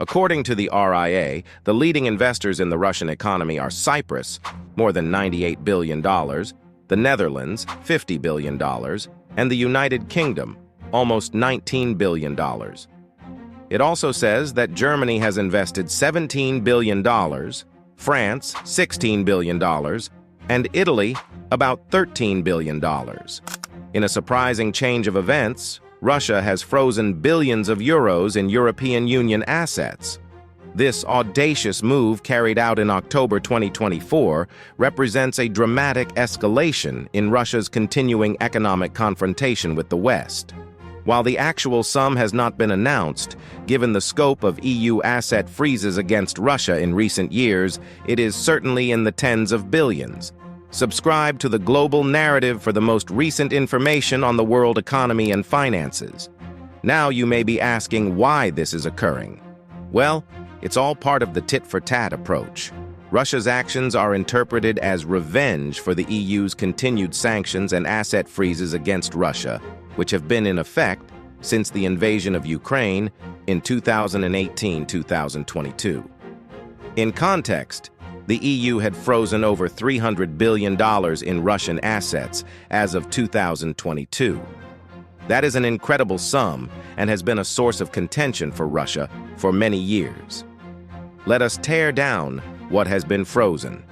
According to the RIA, the leading investors in the Russian economy are Cyprus, more than $98 billion, the Netherlands, $50 billion, and the United Kingdom, almost $19 billion. It also says that Germany has invested $17 billion, France, $16 billion, and Italy, about $13 billion. In a surprising change of events, Russia has frozen billions of euros in European Union assets. This audacious move, carried out in October 2024, represents a dramatic escalation in Russia's continuing economic confrontation with the West. While the actual sum has not been announced, given the scope of EU asset freezes against Russia in recent years, it is certainly in the tens of billions. Subscribe to the Global Narrative for the most recent information on the world economy and finances. Now you may be asking why this is occurring. Well, it's all part of the tit-for-tat approach. Russia's actions are interpreted as revenge for the EU's continued sanctions and asset freezes against Russia, which have been in effect since the invasion of Ukraine in 2018-2022. In context, the EU had frozen over $300 billion in Russian assets as of 2022. That is an incredible sum and has been a source of contention for Russia for many years. Let us tear down what has been frozen.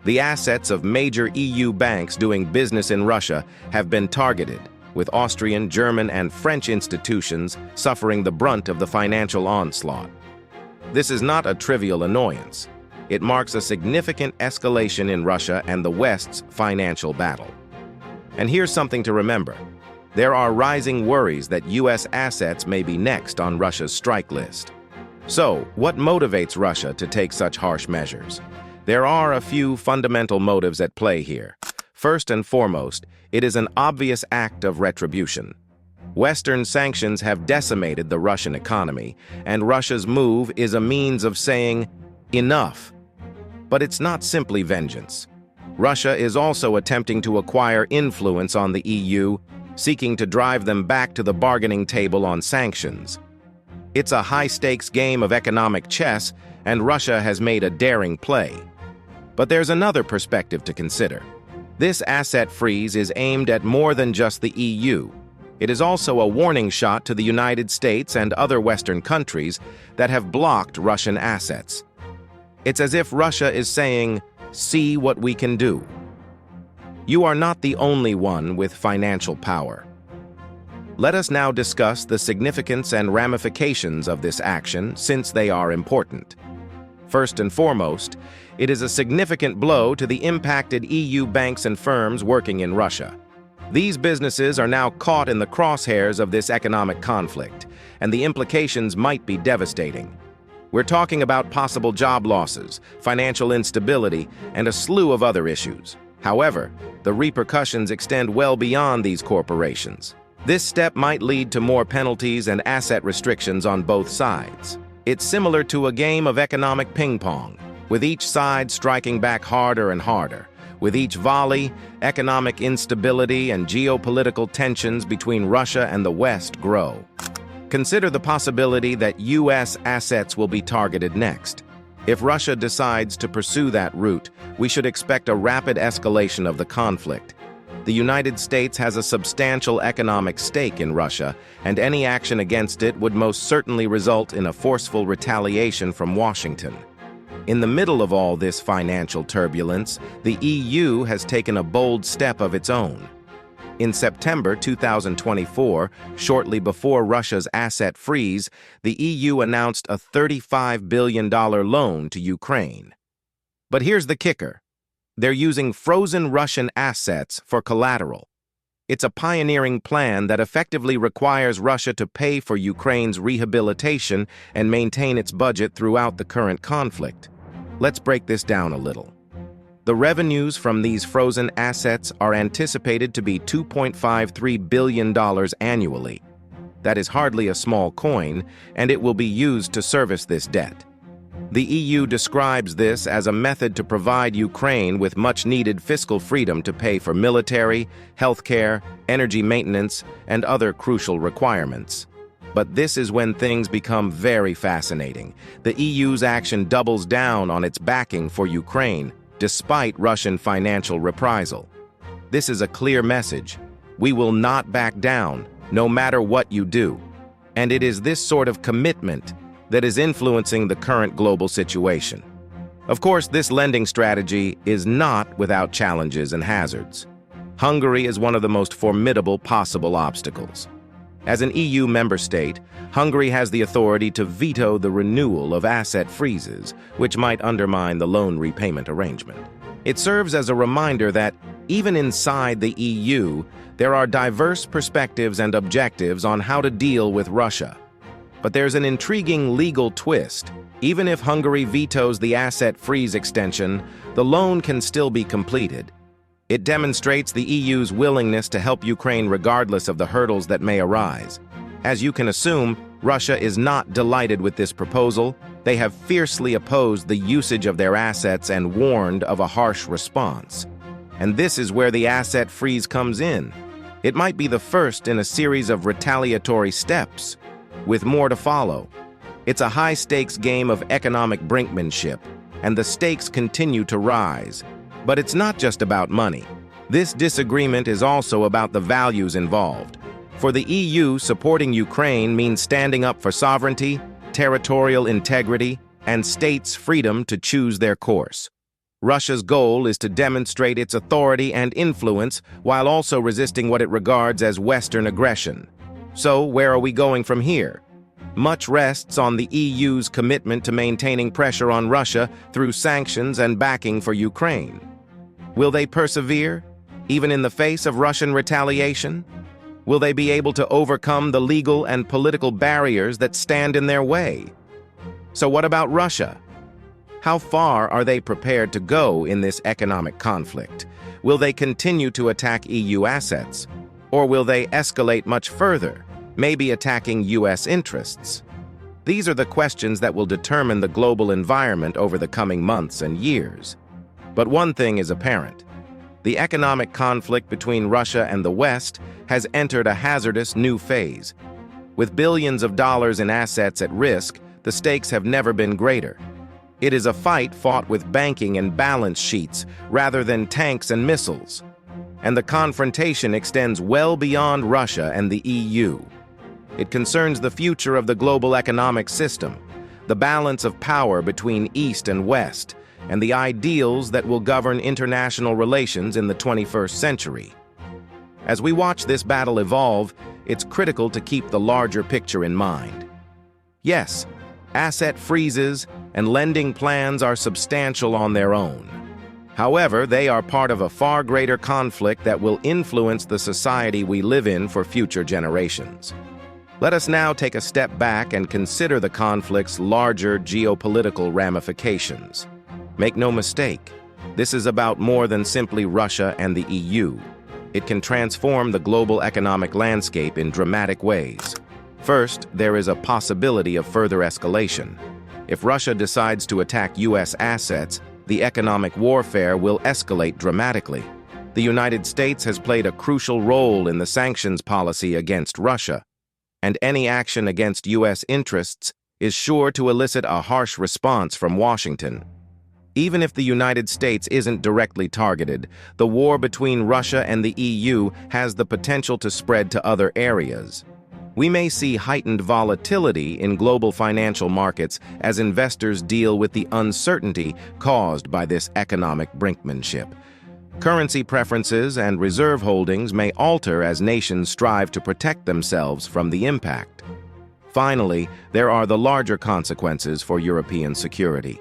The assets of major EU banks doing business in Russia have been targeted, with Austrian, German, and French institutions suffering the brunt of the financial onslaught. This is not a trivial annoyance. It marks a significant escalation in Russia and the West's financial battle. And here's something to remember. There are rising worries that U.S. assets may be next on Russia's strike list. So, what motivates Russia to take such harsh measures? There are a few fundamental motives at play here. First and foremost, it is an obvious act of retribution. Western sanctions have decimated the Russian economy, and Russia's move is a means of saying, enough. But it's not simply vengeance. Russia is also attempting to acquire influence on the EU, seeking to drive them back to the bargaining table on sanctions. It's a high-stakes game of economic chess, and Russia has made a daring play. But there's another perspective to consider. This asset freeze is aimed at more than just the EU. It is also a warning shot to the United States and other Western countries that have blocked Russian assets. It's as if Russia is saying, see what we can do. You are not the only one with financial power. Let us now discuss the significance and ramifications of this action, since they are important. First and foremost, it is a significant blow to the impacted EU banks and firms working in Russia. These businesses are now caught in the crosshairs of this economic conflict, and the implications might be devastating. We're talking about possible job losses, financial instability, and a slew of other issues. However, the repercussions extend well beyond these corporations. This step might lead to more penalties and asset restrictions on both sides. It's similar to a game of economic ping-pong, with each side striking back harder and harder. With each volley, economic instability and geopolitical tensions between Russia and the West grow. Consider the possibility that U.S. assets will be targeted next. If Russia decides to pursue that route, we should expect a rapid escalation of the conflict. The United States has a substantial economic stake in Russia, and any action against it would most certainly result in a forceful retaliation from Washington. In the middle of all this financial turbulence, the EU has taken a bold step of its own. In September 2024, shortly before Russia's asset freeze, the EU announced a $35 billion loan to Ukraine. But here's the kicker. They're using frozen Russian assets for collateral. It's a pioneering plan that effectively requires Russia to pay for Ukraine's rehabilitation and maintain its budget throughout the current conflict. Let's break this down a little. The revenues from these frozen assets are anticipated to be $2.53 billion annually. That is hardly a small coin, and it will be used to service this debt. The EU describes this as a method to provide Ukraine with much-needed fiscal freedom to pay for military, healthcare, energy maintenance, and other crucial requirements. But this is when things become very fascinating. The EU's action doubles down on its backing for Ukraine, despite Russian financial reprisal. This is a clear message. We will not back down, no matter what you do. And it is this sort of commitment that is influencing the current global situation. Of course, this lending strategy is not without challenges and hazards. Hungary is one of the most formidable possible obstacles. As an EU member state, Hungary has the authority to veto the renewal of asset freezes, which might undermine the loan repayment arrangement. It serves as a reminder that, even inside the EU, there are diverse perspectives and objectives on how to deal with Russia. But there's an intriguing legal twist. Even if Hungary vetoes the asset freeze extension, the loan can still be completed. It demonstrates the EU's willingness to help Ukraine regardless of the hurdles that may arise. As you can assume, Russia is not delighted with this proposal. They have fiercely opposed the usage of their assets and warned of a harsh response. And this is where the asset freeze comes in. It might be the first in a series of retaliatory steps, with more to follow. It's a high-stakes game of economic brinkmanship, and the stakes continue to rise. But it's not just about money. This disagreement is also about the values involved. For the EU, supporting Ukraine means standing up for sovereignty, territorial integrity, and states' freedom to choose their course. Russia's goal is to demonstrate its authority and influence while also resisting what it regards as Western aggression. So, where are we going from here? Much rests on the EU's commitment to maintaining pressure on Russia through sanctions and backing for Ukraine. Will they persevere, even in the face of Russian retaliation? Will they be able to overcome the legal and political barriers that stand in their way? So what about Russia? How far are they prepared to go in this economic conflict? Will they continue to attack EU assets? Or will they escalate much further, maybe attacking US interests? These are the questions that will determine the global environment over the coming months and years. But one thing is apparent. The economic conflict between Russia and the West has entered a hazardous new phase. With billions of dollars in assets at risk, the stakes have never been greater. It is a fight fought with banking and balance sheets rather than tanks and missiles. And the confrontation extends well beyond Russia and the EU. It concerns the future of the global economic system, the balance of power between East and West, and the ideals that will govern international relations in the 21st century. As we watch this battle evolve, it's critical to keep the larger picture in mind. Yes, asset freezes and lending plans are substantial on their own. However, they are part of a far greater conflict that will influence the society we live in for future generations. Let us now take a step back and consider the conflict's larger geopolitical ramifications. Make no mistake, this is about more than simply Russia and the EU. It can transform the global economic landscape in dramatic ways. First, there is a possibility of further escalation. If Russia decides to attack US assets, the economic warfare will escalate dramatically. The United States has played a crucial role in the sanctions policy against Russia, and any action against US interests is sure to elicit a harsh response from Washington. Even if the United States isn't directly targeted, the war between Russia and the EU has the potential to spread to other areas. We may see heightened volatility in global financial markets as investors deal with the uncertainty caused by this economic brinkmanship. Currency preferences and reserve holdings may alter as nations strive to protect themselves from the impact. Finally, there are the larger consequences for European security.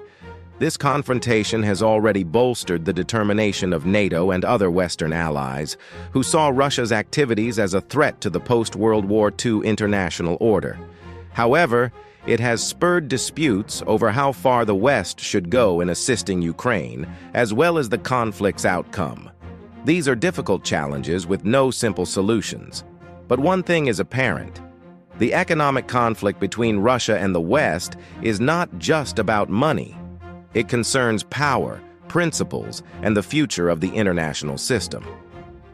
This confrontation has already bolstered the determination of NATO and other Western allies, who saw Russia's activities as a threat to the post-World War II international order. However, it has spurred disputes over how far the West should go in assisting Ukraine, as well as the conflict's outcome. These are difficult challenges with no simple solutions. But one thing is apparent. The economic conflict between Russia and the West is not just about money. It concerns power, principles, and the future of the international system.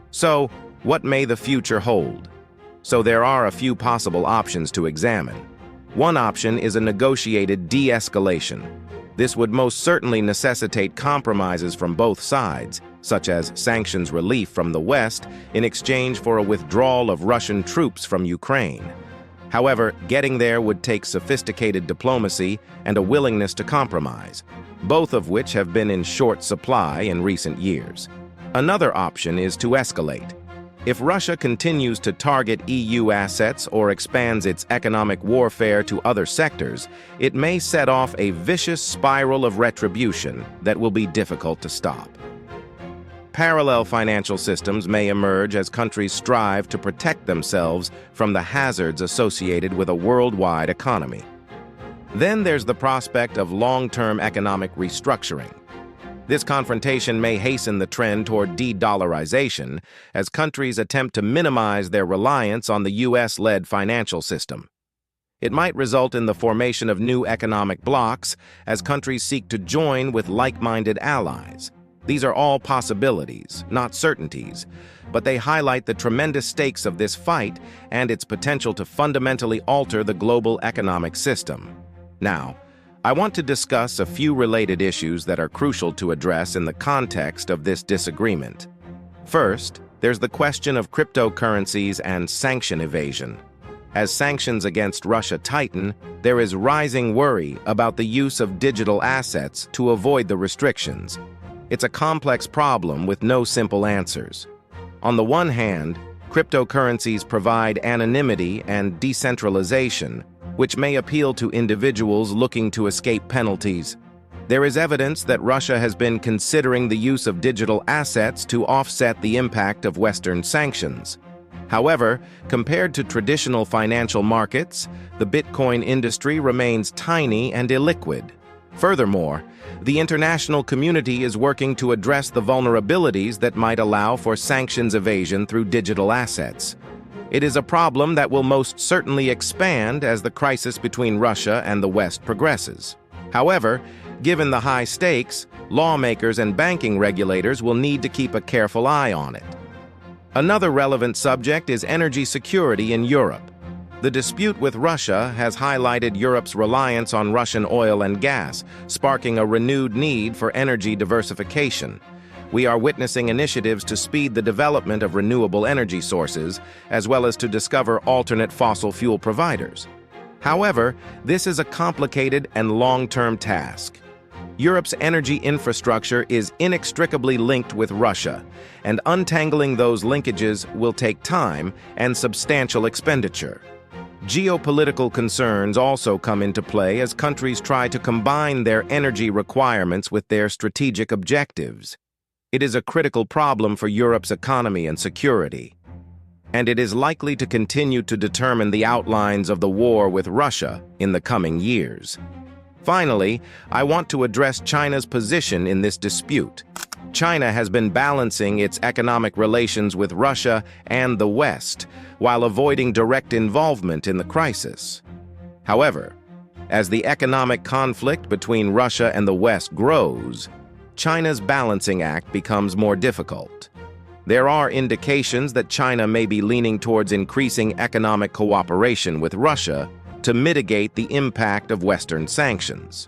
So, what may the future hold? So there are a few possible options to examine. One option is a negotiated de-escalation. This would most certainly necessitate compromises from both sides, such as sanctions relief from the West in exchange for a withdrawal of Russian troops from Ukraine. However, getting there would take sophisticated diplomacy and a willingness to compromise, both of which have been in short supply in recent years. Another option is to escalate. If Russia continues to target EU assets or expands its economic warfare to other sectors, it may set off a vicious spiral of retribution that will be difficult to stop. Parallel financial systems may emerge as countries strive to protect themselves from the hazards associated with a worldwide economy. Then there's the prospect of long-term economic restructuring. This confrontation may hasten the trend toward de-dollarization as countries attempt to minimize their reliance on the US-led financial system. It might result in the formation of new economic blocs as countries seek to join with like-minded allies. These are all possibilities, not certainties, but they highlight the tremendous stakes of this fight and its potential to fundamentally alter the global economic system. Now, I want to discuss a few related issues that are crucial to address in the context of this disagreement. First, there's the question of cryptocurrencies and sanction evasion. As sanctions against Russia tighten, there is rising worry about the use of digital assets to avoid the restrictions. It's a complex problem with no simple answers. On the one hand, cryptocurrencies provide anonymity and decentralization, which may appeal to individuals looking to escape penalties. There is evidence that Russia has been considering the use of digital assets to offset the impact of Western sanctions. However, compared to traditional financial markets, the Bitcoin industry remains tiny and illiquid. Furthermore, the international community is working to address the vulnerabilities that might allow for sanctions evasion through digital assets. It is a problem that will most certainly expand as the crisis between Russia and the West progresses. However, given the high stakes, lawmakers and banking regulators will need to keep a careful eye on it. Another relevant subject is energy security in Europe. The dispute with Russia has highlighted Europe's reliance on Russian oil and gas, sparking a renewed need for energy diversification. We are witnessing initiatives to speed the development of renewable energy sources, as well as to discover alternate fossil fuel providers. However, this is a complicated and long-term task. Europe's energy infrastructure is inextricably linked with Russia, and untangling those linkages will take time and substantial expenditure. Geopolitical concerns also come into play as countries try to combine their energy requirements with their strategic objectives. It is a critical problem for Europe's economy and security, and it is likely to continue to determine the outlines of the war with Russia in the coming years. Finally, I want to address China's position in this dispute. China has been balancing its economic relations with Russia and the West while avoiding direct involvement in the crisis. However, as the economic conflict between Russia and the West grows, China's balancing act becomes more difficult. There are indications that China may be leaning towards increasing economic cooperation with Russia to mitigate the impact of Western sanctions.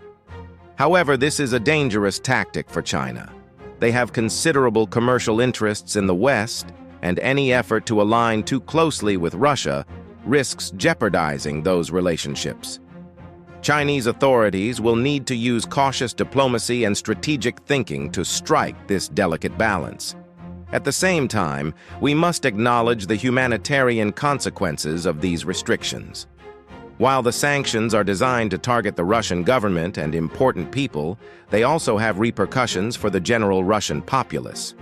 However, this is a dangerous tactic for China. They have considerable commercial interests in the West, and any effort to align too closely with Russia risks jeopardizing those relationships. Chinese authorities will need to use cautious diplomacy and strategic thinking to strike this delicate balance. At the same time, we must acknowledge the humanitarian consequences of these restrictions. While the sanctions are designed to target the Russian government and important people, they also have repercussions for the general Russian populace.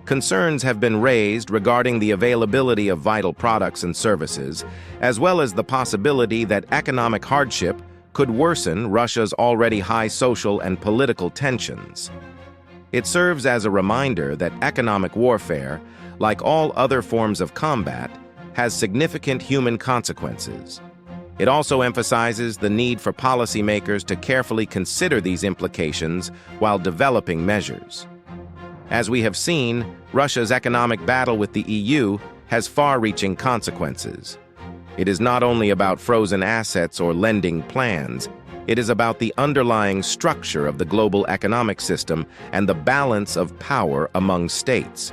Concerns have been raised regarding the availability of vital products and services, as well as the possibility that economic hardship could worsen Russia's already high social and political tensions. It serves as a reminder that economic warfare, like all other forms of combat, has significant human consequences. It also emphasizes the need for policymakers to carefully consider these implications while developing measures. As we have seen, Russia's economic battle with the EU has far-reaching consequences. It is not only about frozen assets or lending plans, it is about the underlying structure of the global economic system and the balance of power among states.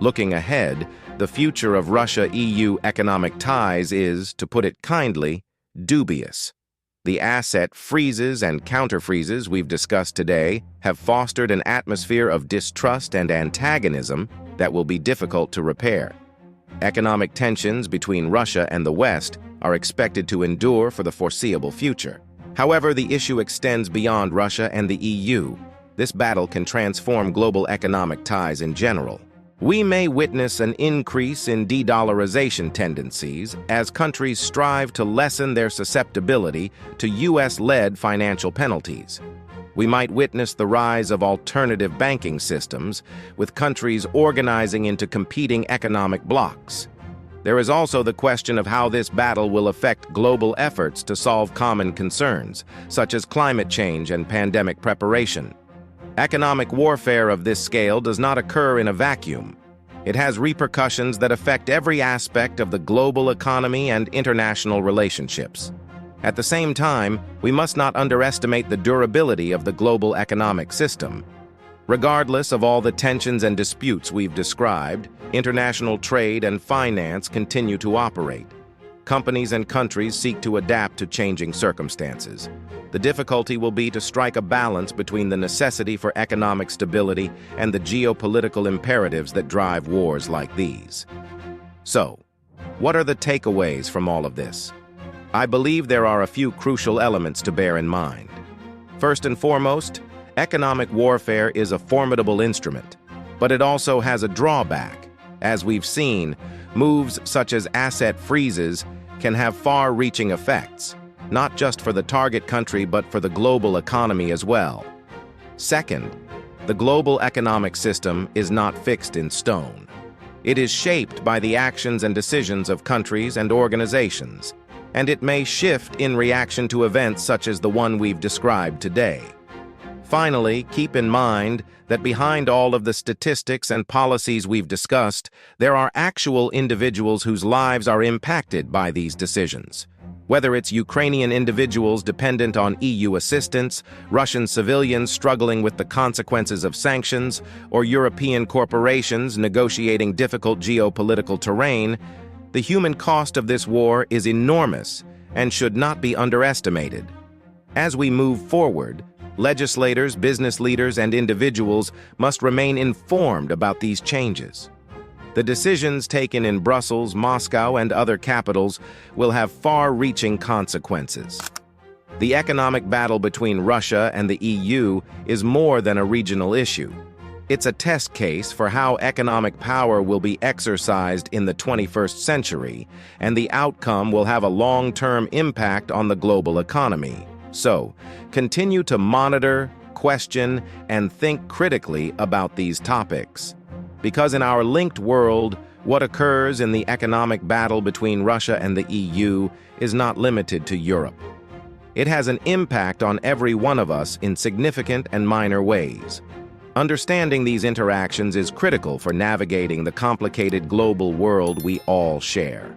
Looking ahead, the future of Russia-EU economic ties is, to put it kindly, dubious. The asset freezes and counterfreezes we've discussed today have fostered an atmosphere of distrust and antagonism that will be difficult to repair. Economic tensions between Russia and the West are expected to endure for the foreseeable future. However, the issue extends beyond Russia and the EU. This battle can transform global economic ties in general. We may witness an increase in de-dollarization tendencies as countries strive to lessen their susceptibility to US-led financial penalties. We might witness the rise of alternative banking systems, with countries organizing into competing economic blocs. There is also the question of how this battle will affect global efforts to solve common concerns, such as climate change and pandemic preparation. Economic warfare of this scale does not occur in a vacuum. It has repercussions that affect every aspect of the global economy and international relationships. At the same time, we must not underestimate the durability of the global economic system. Regardless of all the tensions and disputes we've described, international trade and finance continue to operate. Companies and countries seek to adapt to changing circumstances. The difficulty will be to strike a balance between the necessity for economic stability and the geopolitical imperatives that drive wars like these. So, what are the takeaways from all of this? I believe there are a few crucial elements to bear in mind. First and foremost, economic warfare is a formidable instrument, but it also has a drawback. As we've seen, moves such as asset freezes can have far-reaching effects, not just for the target country but for the global economy as well. Second, the global economic system is not fixed in stone. It is shaped by the actions and decisions of countries and organizations, and it may shift in reaction to events such as the one we've described today. Finally, keep in mind that behind all of the statistics and policies we've discussed, there are actual individuals whose lives are impacted by these decisions. Whether it's Ukrainian individuals dependent on EU assistance, Russian civilians struggling with the consequences of sanctions, or European corporations negotiating difficult geopolitical terrain, the human cost of this war is enormous and should not be underestimated. As we move forward, legislators, business leaders, and individuals must remain informed about these changes. The decisions taken in Brussels, Moscow, and other capitals will have far-reaching consequences. The economic battle between Russia and the EU is more than a regional issue. It's a test case for how economic power will be exercised in the 21st century, and the outcome will have a long-term impact on the global economy. So, continue to monitor, question, and think critically about these topics. Because in our linked world, what occurs in the economic battle between Russia and the EU is not limited to Europe. It has an impact on every one of us in significant and minor ways. Understanding these interactions is critical for navigating the complicated global world we all share.